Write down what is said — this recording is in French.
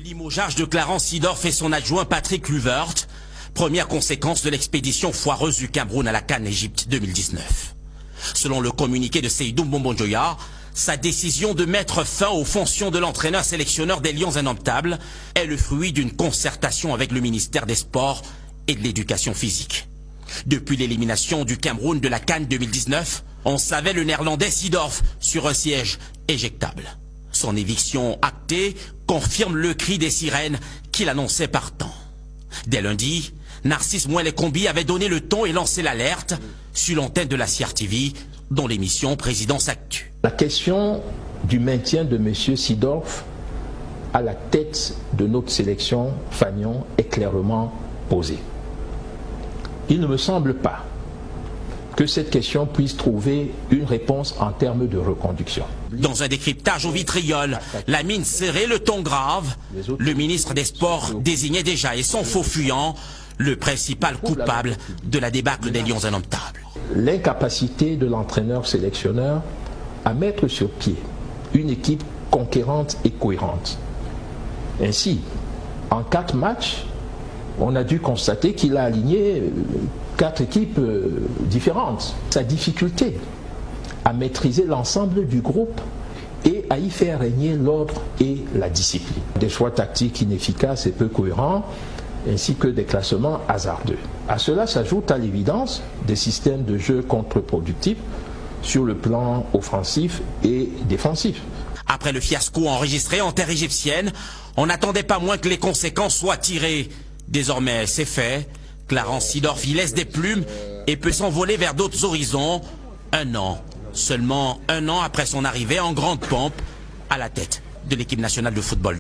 limogeage de Clarence Seedorf et son adjoint Patrick Kluivert, première conséquence de l'expédition foireuse du Cameroun à la CAN Égypte 2019. Selon le communiqué de Seydou Mbonjoya, sa décision de mettre fin aux fonctions de l'entraîneur sélectionneur des Lions indomptables est le fruit d'une concertation avec le ministère des Sports et de l'Éducation physique. Depuis l'élimination du Cameroun de la CAN 2019, on savait le néerlandais Seedorf sur un siège éjectable. Son éviction actée confirme le cri des sirènes qu'il annonçait partant. Dès lundi, Narcisse Mouelé-Combi avait donné le ton et lancé l'alerte sur l'antenne de la CRTV, dont l'émission Présidence Actu. La question du maintien de M. Seedorf à la tête de notre sélection Fagnon est clairement posée. Il ne me semble pas que cette question puisse trouver une réponse en termes de reconduction. Dans un décryptage au vitriol, la mine serrée, le ton grave, le ministre des Sports désignait déjà, et son faux fuyant, le principal coupable de la débâcle des Lions indomptables. L'incapacité de l'entraîneur sélectionneur à mettre sur pied une équipe conquérante et cohérente. Ainsi, en 4 matchs, on a dû constater qu'il a aligné 4 équipes différentes. Sa difficulté à maîtriser l'ensemble du groupe et à y faire régner l'ordre et la discipline. Des choix tactiques inefficaces et peu cohérents, ainsi que des classements hasardeux. À cela s'ajoute à l'évidence des systèmes de jeu contre-productifs sur le plan offensif et défensif. Après le fiasco enregistré en terre égyptienne, on n'attendait pas moins que les conséquences soient tirées. Désormais, c'est fait. Clarence Seedorf y laisse des plumes et peut s'envoler vers d'autres horizons. Seulement un an après son arrivée en grande pompe à la tête de l'équipe nationale de football.